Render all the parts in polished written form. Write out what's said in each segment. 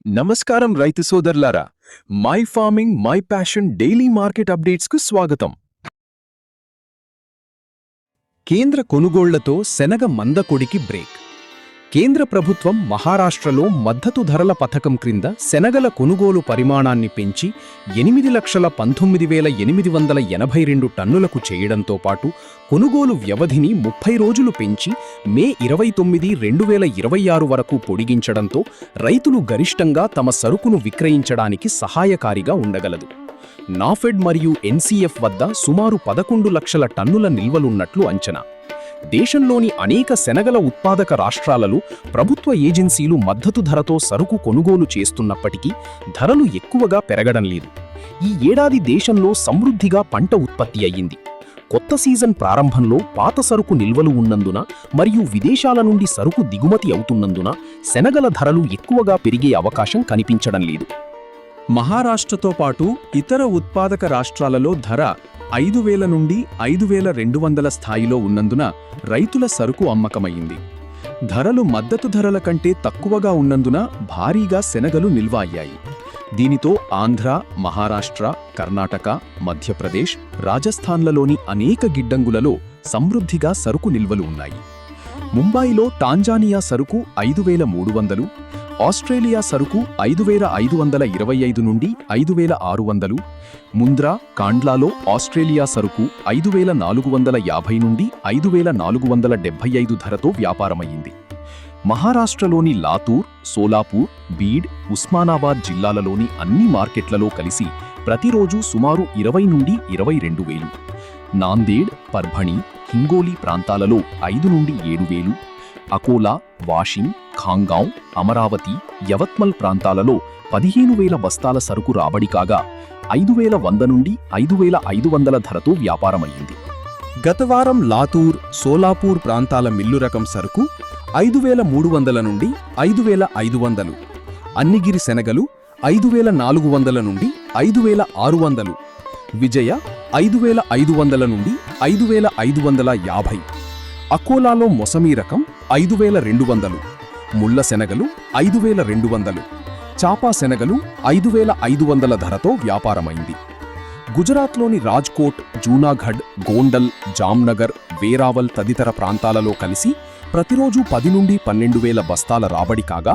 నమస్కారం రైతు సోదరులారా, my farming my passion daily market అప్డేట్స్కు స్వాగతం. కేంద్ర కొనుగోళ్లతో శనగ మందకొడికి బ్రేక్. కేంద్ర ప్రభుత్వం మహారాష్ట్రలో మద్దతు ధరల పథకం క్రింద శనగల కొనుగోలు పరిమాణాన్ని పెంచి 8,19,882 టన్నులకు చేయడంతో పాటు కొనుగోలు వ్యవధిని 30 రోజులు పెంచి మే 29, 2026 వరకు పొడిగించడంతో రైతులు గరిష్టంగా తమ సరుకును విక్రయించడానికి సహాయకారిగా ఉండగలదు. నాఫెడ్ మరియు ఎన్సీఎఫ్ వద్ద సుమారు 11 లక్షల టన్నుల నిల్వలున్నట్లు అంచనా. దేశంలోని అనేక శనగల ఉత్పాదక రాష్ట్రాలలో ప్రభుత్వ ఏజెన్సీలు మద్దతు ధరతో సరుకు కొనుగోలు చేస్తున్నప్పటికీ ధరలు ఎక్కువగా పెరగడం లేదు. ఈ ఏడాది దేశంలో సమృద్ధిగా పంట ఉత్పత్తి అయ్యింది. కొత్త సీజన్ ప్రారంభంలో పాత సరుకు నిల్వలు ఉన్నందున మరియు విదేశాల నుండి సరుకు దిగుమతి అవుతున్నందున శనగల ధరలు ఎక్కువగా పెరిగే అవకాశం కనిపించడం లేదు. మహారాష్ట్రతో పాటు ఇతర ఉత్పాదక రాష్ట్రాలలో ధర 5,000 నుండి 5,200 స్థాయిలో ఉన్నందున రైతుల సరుకు అమ్మకమయ్యింది. ధరలు మద్దతు ధరల కంటే తక్కువగా ఉన్నందున భారీగా శనగలు నిల్వ అయ్యాయి. దీనితో ఆంధ్ర, మహారాష్ట్ర, కర్ణాటక, మధ్యప్రదేశ్, రాజస్థాన్లలోని అనేక గిడ్డంగులలో సమృద్ధిగా సరుకు నిల్వలు ఉన్నాయి. ముంబైలో టాంజానియా సరుకు 5,300, ఆస్ట్రేలియా సరుకు 5,525 నుండి 5,600, ముంద్రా, కాండ్లాలో ఆస్ట్రేలియా సరుకు 5,450 నుండి 5,475 ధరతో వ్యాపారమయ్యింది. మహారాష్ట్రలోని లాతూర్, సోలాపూర్, బీడ్, ఉస్మానాబాద్ జిల్లాలలోని అన్ని మార్కెట్లలో కలిసి ప్రతిరోజు సుమారు 20 నుండి 22,000, నాందేడ్, పర్భణి, హింగోలి ప్రాంతాలలో 5 నుండి 7,000, అకోలా, వాషింగ్, ఖాంగావ్, అమరావతి, యవత్మల్ ప్రాంతాలలో 15,000 బస్తాల సరుకు రాబడి కాగా 5,100 నుండి 5,500 ధరతో వ్యాపారమయ్యింది. గత వారం లాతూర్, సోలాపూర్ ప్రాంతాల మిల్లు రకం సరుకు 5,300 నుండి 5,500, అన్నిగిరి శనగలు 5,400 నుండి 5,600, విజయ 5,500 నుండి 5,550, అకోలాలో మొసమీ రకం 5,200, ముళ్ళ శనగలు 5,200, చాపా శనగలు 5,500 ధరతో వ్యాపారమైంది. గుజరాత్లోని రాజ్కోట్, జూనాగఢ్, గోండల్, జామ్నగర్, వేరావల్ తదితర ప్రాంతాలలో కలిసి ప్రతిరోజు 10 నుండి 12,000 బస్తాల రాబడి కాగా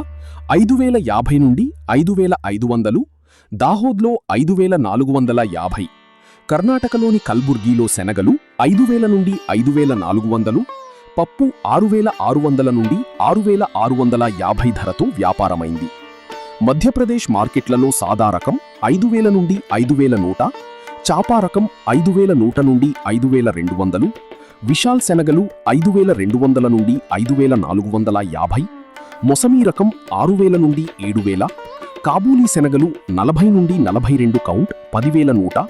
5,050 నుండి 5,500, దాహోద్లో 5,450, కర్ణాటకలోని కల్బుర్గీలో శనగలు 5,000 నుండి 5,400, పప్పు 6,600 నుండి 6,650 ధరతో వ్యాపారమైంది. మధ్యప్రదేశ్ మార్కెట్లలో సాదా రకం 5,000 నుండి 5,100, చాపా రకం 5,100 నుండి 5,200, విశాల్ శనగలు 5,200 నుండి 5,450, మొసమీ రకం 6,000 నుండి 7,000, కాబూలీ శనగలు 40 నుండి 42 కౌంట్ 10,100,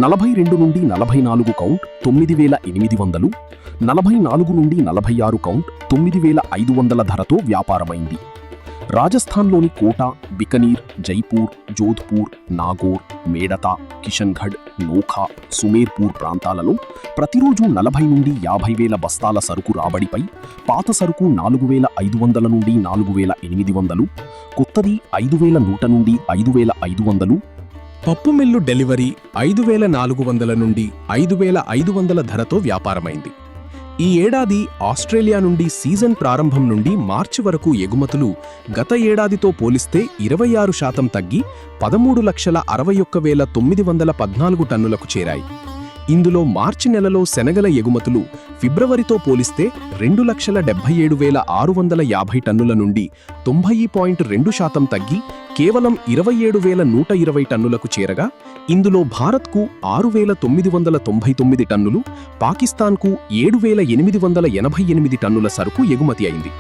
42 నుండి 44 కౌంట్ 9,800, 44 నుండి 46 కౌంట్ 9,500 ధరతో వ్యాపారమైంది. రాజస్థాన్లోని కోటా, బికనీర్, జైపూర్, జోధ్పూర్, నాగోర్, మేడతా, కిషన్గఢ్, నోఖా, సుమేర్పూర్ ప్రాంతాలలో ప్రతిరోజు 40 నుండి 50,000 బస్తాల సరుకు రాబడిపై పాత సరుకు 4,500 నుండి 4,800, కొత్తది 5,100 నుండి 5,500, పప్పు మిల్లు డెలివరీ 5,400 నుండి 5,500 ధరతో వ్యాపారమైంది. ఈ ఏడాది ఆస్ట్రేలియా నుండి సీజన్ ప్రారంభం నుండి మార్చి వరకు ఎగుమతులు గత ఏడాదితో పోలిస్తే 26% తగ్గి 13,61,914 టన్నులకు చేరాయి. ఇందులో మార్చి నెలలో శనగల ఎగుమతులు ఫిబ్రవరితో పోలిస్తే 2,77,650 టన్నుల నుండి 90.2% తగ్గి కేవలం 27,120 టన్నులకు చేరగా, ఇందులో భారత్కు 6,999 టన్నులు, పాకిస్తాన్కు 7,888 టన్నుల సరుకు ఎగుమతి అయింది.